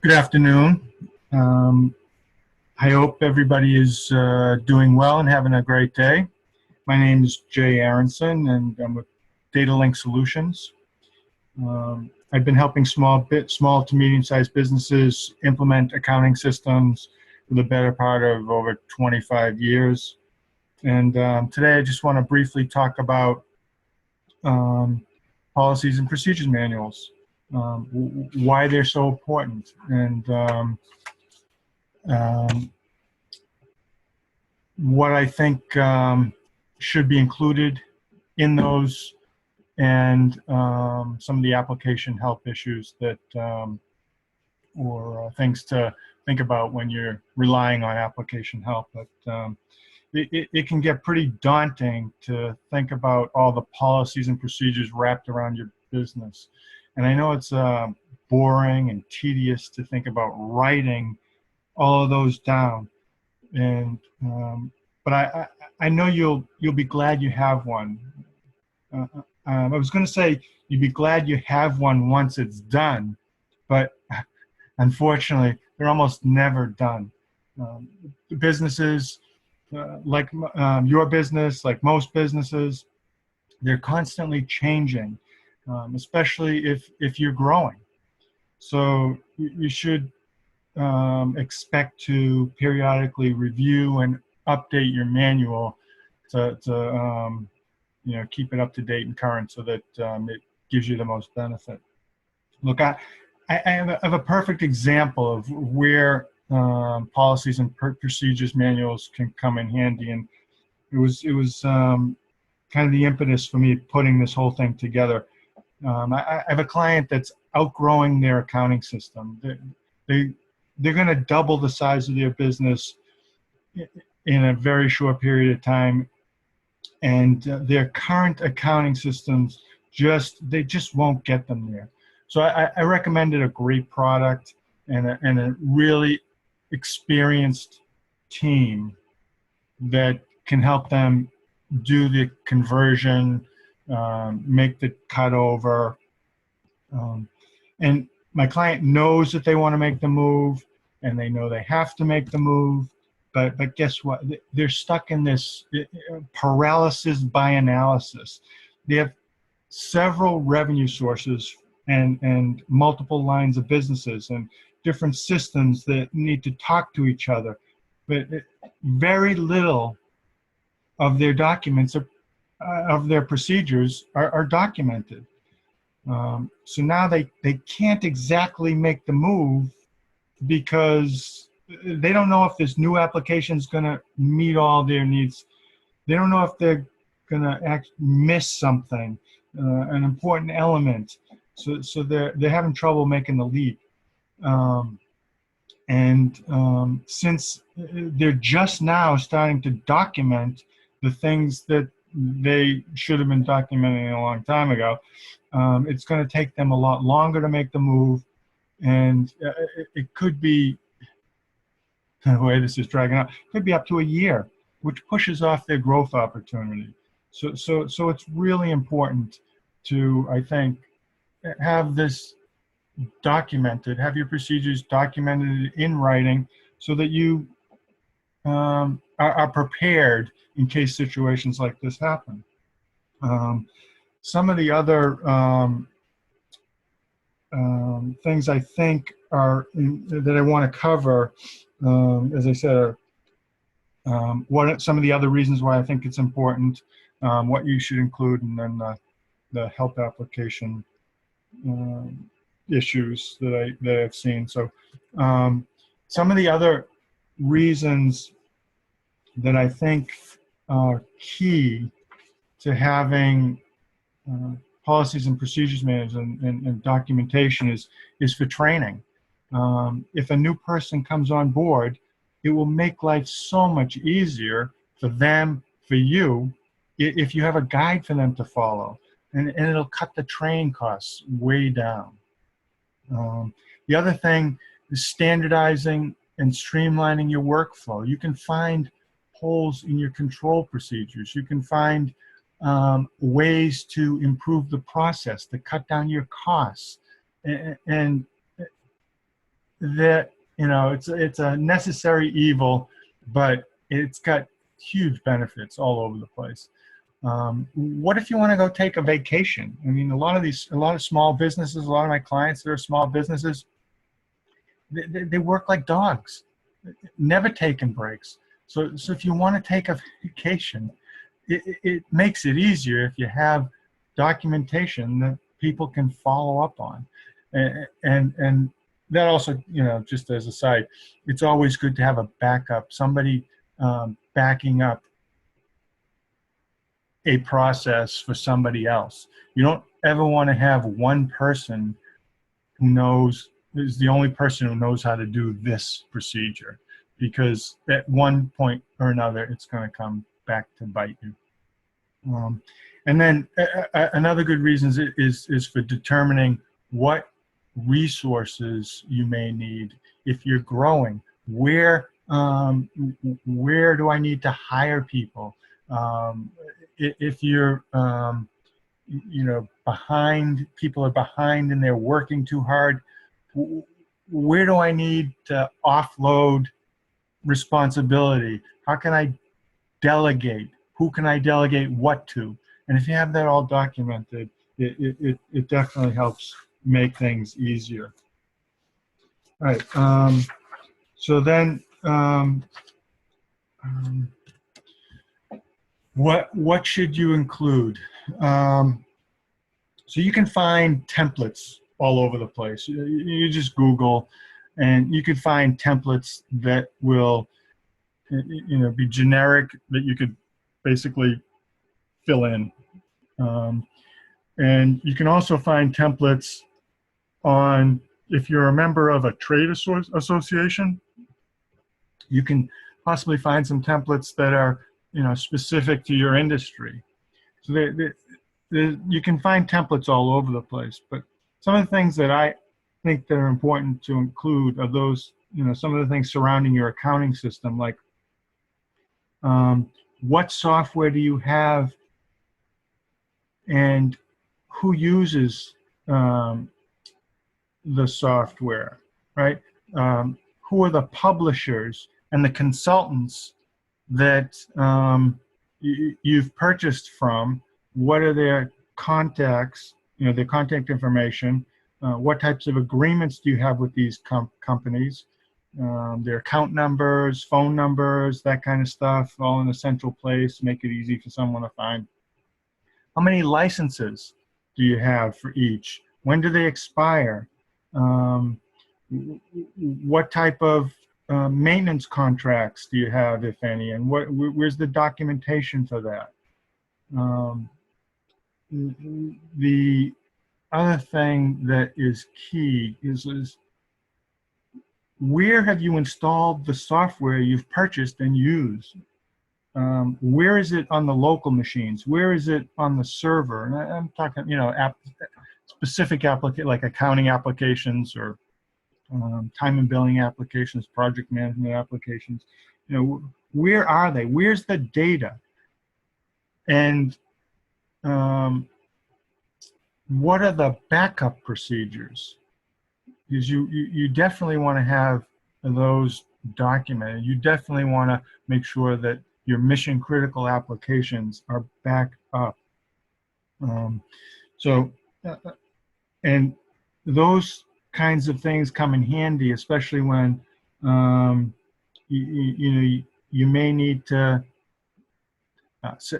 Good afternoon. Um, I hope everybody is doing well and having a great day. My name is Jay Aronson, and I'm with Data Link Solutions. I've been helping small to medium-sized businesses implement accounting systems for the better part of over 25 years. And today, I just want to briefly talk about um, policies and procedures manuals, why they're so important, and um, what I think should be included in those, and some of the application help issues that or things to think about when you're relying on application help. But it can get pretty daunting to think about all the policies and procedures wrapped around your business. And I know it's boring and tedious to think about writing all of those down. And but I know you'll be glad you have one. I was going to say you'd be glad you have one once it's done, but unfortunately they're almost never done. Businesses like your business, like most businesses, they're constantly changing, especially if you're growing. So you should expect to periodically review and update your manual to keep it up to date and current, so that it gives you the most benefit. Look, I have a perfect example of where policies and procedures manuals can come in handy, and it was kind of the impetus for me putting this whole thing together. I have a client that's outgrowing their accounting system. They they're going to double the size of their business in a very short period of time, and their current accounting systems they just won't get them there. So I recommended a great product and a really experienced team that can help them do the conversion, make the cutover, and my client knows that they want to make the move, and they know they have to make the move, but guess what? They're stuck in this paralysis by analysis. They have several revenue sources and multiple lines of businesses and different systems that need to talk to each other, but very little of their documents of their procedures are documented. So now they can't exactly make the move because they don't know if this new application is going to meet all their needs. They don't know if they're going to miss something, an important element. So they're having trouble making the leap. Since they're just now starting to document the things that they should have been documenting a long time ago, it's going to take them a lot longer to make the move, and it could be, the way this is dragging out, could be up to a year, which pushes off their growth opportunity. So it's really important to, I think, have this documented, have your procedures documented in writing, so that you are prepared in case situations like this happen. Some of the other things I think that I want to cover, as I said, what are some of the other reasons why I think it's important, what you should include, and then the help application issues that I've seen. So some of the other reasons that I think are key to having policies and procedures management and documentation is for training. If a new person comes on board, it will make life so much easier for them, for you, if you have a guide for them to follow, and it'll cut the training costs way down. The other thing is standardizing and streamlining your workflow. You can find holes in your control procedures. You can find ways to improve the process, to cut down your costs. And that, it's a necessary evil, but it's got huge benefits all over the place. What if you want to go take a vacation? I mean, a lot of small businesses, a lot of my clients that are small businesses, they work like dogs, never taking breaks. So if you want to take a vacation, it makes it easier if you have documentation that people can follow up on. And that also, just as a side, it's always good to have a backup, somebody backing up a process for somebody else. You don't ever want to have one person who is the only person who knows how to do this procedure, because at one point or another, it's going to come back to bite you. And then another good reason is for determining what resources you may need if you're growing. Where do I need to hire people? If you're behind, people are behind and they're working too hard, where do I need to offload responsibility? How can I delegate? Who can I delegate what to? And if you have that all documented, it definitely helps make things easier. All right. So then, what should you include? So you can find templates all over the place. You just Google, and you can find templates that will, be generic, that you could basically fill in. And you can also find templates on, if you're a member of a trade association, you can possibly find some templates that are, specific to your industry. So you can find templates all over the place, but some of the things that I think that are important to include are those, some of the things surrounding your accounting system, like what software do you have and who uses the software, right? Who are the publishers and the consultants that you've purchased from? What are their contacts, their contact information? What types of agreements do you have with these companies? Their account numbers, phone numbers, that kind of stuff, all in a central place, make it easy for someone to find. How many licenses do you have for each? When do they expire? What type of maintenance contracts do you have, if any, and where's the documentation for that? The other thing that is key is where have you installed the software you've purchased and used? Where is it on the local machines? Where is it on the server? And I'm talking, specific like accounting applications or time and billing applications, project management applications. Where are they? Where's the data? And what are the backup procedures? Because you definitely want to have those documented. You definitely want to make sure that your mission critical applications are backed up. And those kinds of things come in handy, especially when you may need to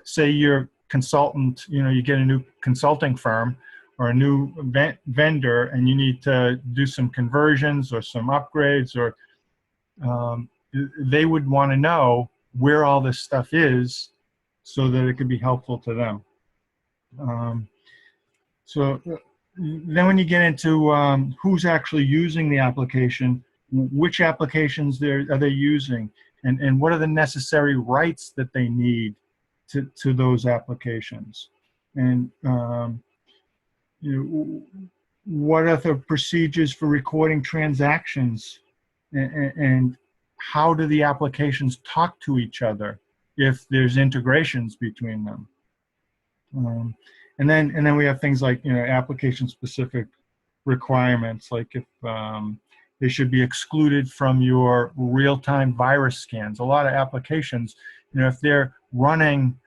say you're consultant, you get a new consulting firm or a new vendor, and you need to do some conversions or some upgrades, or they would want to know where all this stuff is so that it could be helpful to them. So then when you get into who's actually using the application, which applications are they using, and what are the necessary rights that they need to those applications, and what are the procedures for recording transactions, and how do the applications talk to each other if there's integrations between them. And then we have things like application specific requirements, like if they should be excluded from your real-time virus scans. A lot of applications, if they're running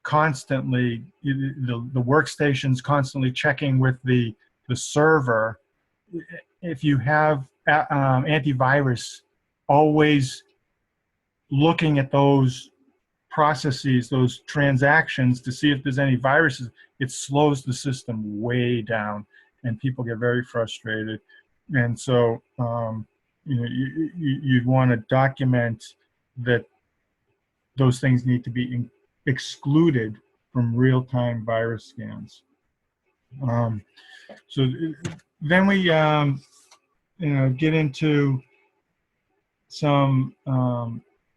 constantly, the workstation's constantly checking with the server. If you have antivirus always looking at those processes, those transactions to see if there's any viruses, it slows the system way down, and people get very frustrated. And so, you'd want to document that those things need to be excluded from real-time virus scans. So then we, get into some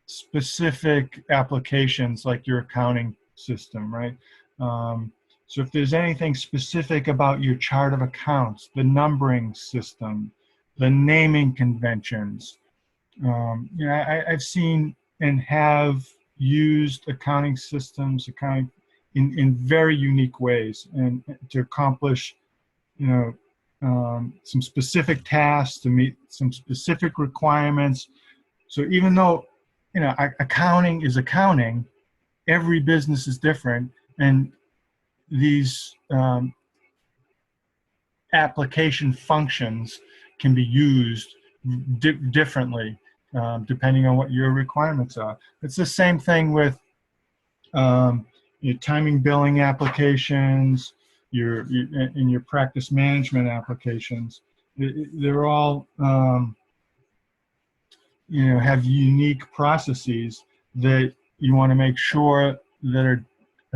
specific applications like your accounting system, right? So if there's anything specific about your chart of accounts, the numbering system, the naming conventions, I've seen and have used accounting systems, in very unique ways, and to accomplish, some specific tasks, to meet some specific requirements. So even though, accounting is accounting, every business is different, and these application functions can be used differently depending on what your requirements are. It's the same thing with your timing billing applications, in your practice management applications. They're all have unique processes that you want to make sure that are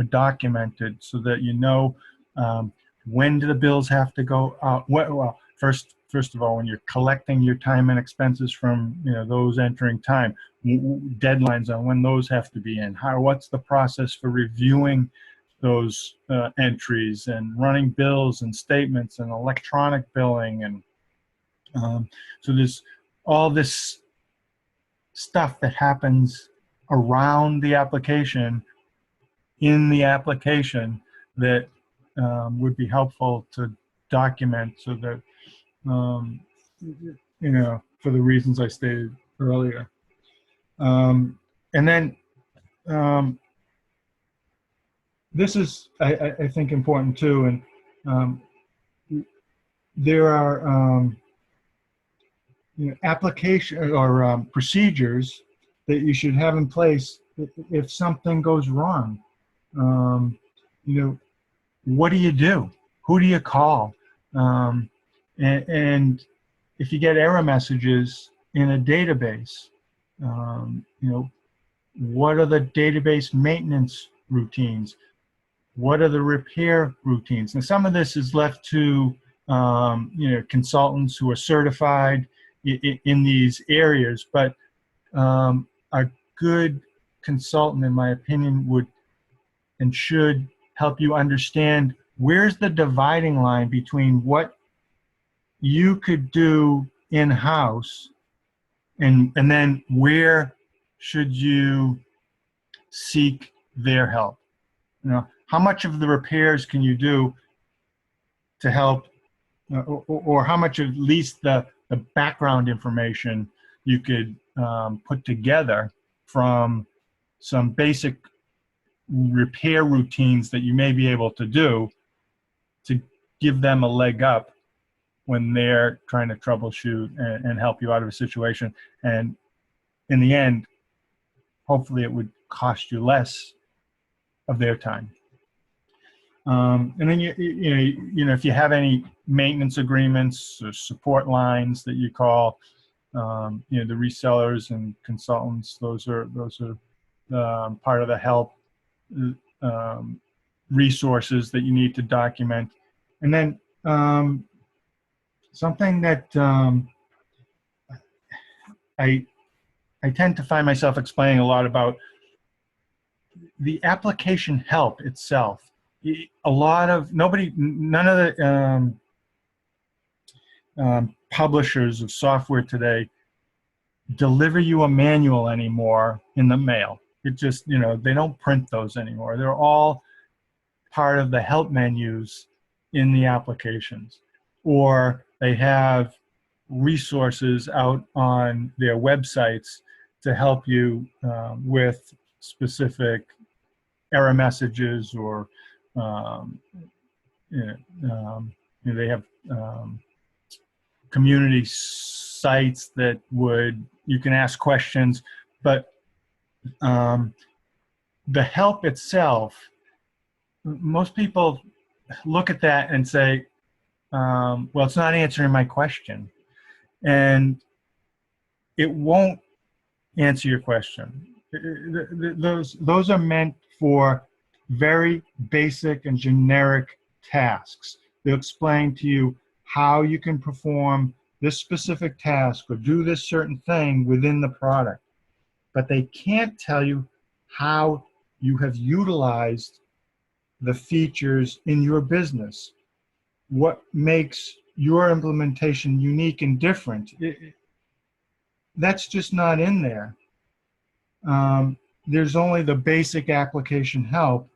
documented, so that when do the bills have to go out. Well, first of all, when you're collecting your time and expenses from those entering time, deadlines on when those have to be in. What's the process for reviewing those entries and running bills and statements and electronic billing, and so there's all this stuff that happens around the application, in the application, that would be helpful to document, so that for the reasons I stated earlier. And then this is, I think, important too, and there are application or procedures that you should have in place if something goes wrong. What do you do? Who do you call? And if you get error messages in a database, what are the database maintenance routines? What are the repair routines? And some of this is left to consultants who are certified in these areas, but a good consultant, in my opinion, would and should help you understand where's the dividing line between what you could do in-house, and then where should you seek their help. How much of the repairs can you do to help, or how much, at least the background information you could put together from some basic repair routines that you may be able to do to give them a leg up when they're trying to troubleshoot and help you out of a situation. And in the end, hopefully it would cost you less of their time. And then if you have any maintenance agreements or support lines that you call, the resellers and consultants, those are part of the help resources that you need to document. And then something that I tend to find myself explaining a lot about, the application help itself. None of the publishers of software today deliver you a manual anymore in the mail. It just, they don't print those anymore. They're all part of the help menus in the applications. Or they have resources out on their websites to help you with specific error messages, or um, you they have community sites that you can ask questions, but the help itself, most people look at that and say, well, it's not answering my question. And it won't answer your question. Those are meant for very basic and generic tasks. They'll explain to you how you can perform this specific task or do this certain thing within the product. But they can't tell you how you have utilized the features in your business. What makes your implementation unique and different? That's just not in there. There's only the basic application help.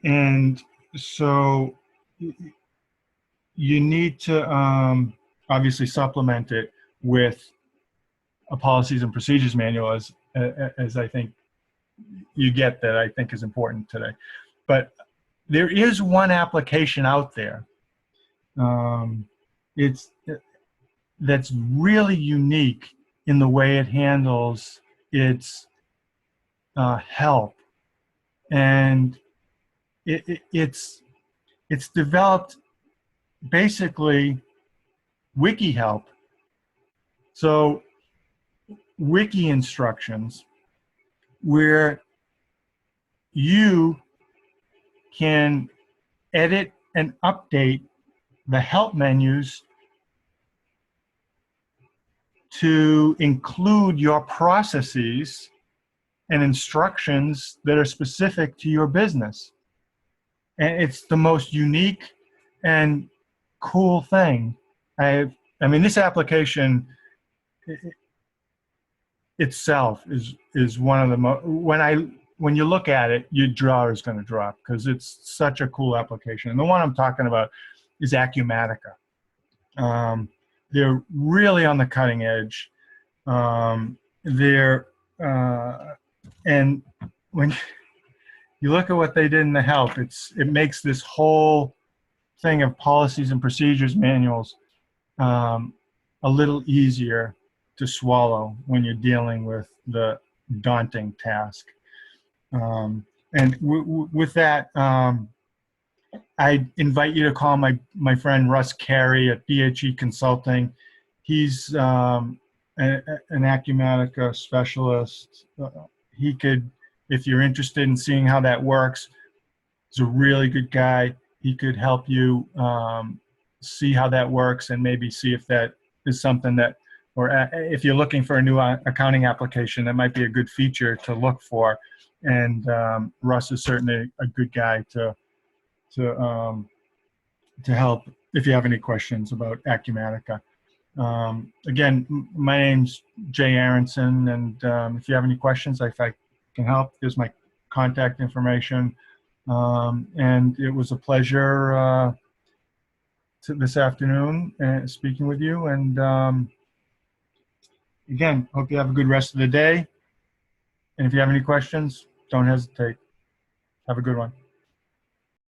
And so you need to obviously supplement it with a policies and procedures manual, as I think you get, that I think is important today. But there is one application out there that's really unique in the way it handles its help, and it's developed basically wiki help. So wiki instructions where you can edit and update the help menus to include your processes and instructions that are specific to your business. And it's the most unique and cool thing. I mean, this application itself is one of the when you look at it, your jaw is going to drop, because it's such a cool application. And the one I'm talking about is Acumatica. They're really on the cutting edge. And when you look at what they did in the help, it makes this whole thing of policies and procedures manuals a little easier to swallow when you're dealing with the daunting task. And with that, I invite you to call my friend Russ Carey at BHE Consulting. He's an Acumatica specialist. He could, if you're interested in seeing how that works, he's a really good guy. He could help you see how that works, and maybe see if that is something that, or if you're looking for a new accounting application, that might be a good feature to look for. And Russ is certainly a good guy to help if you have any questions about Acumatica. Again, my name's Jay Aronson, and if you have any questions, if I can help, there's my contact information. And it was a pleasure this afternoon speaking with you. And again, hope you have a good rest of the day. And if you have any questions, don't hesitate. Have a good one.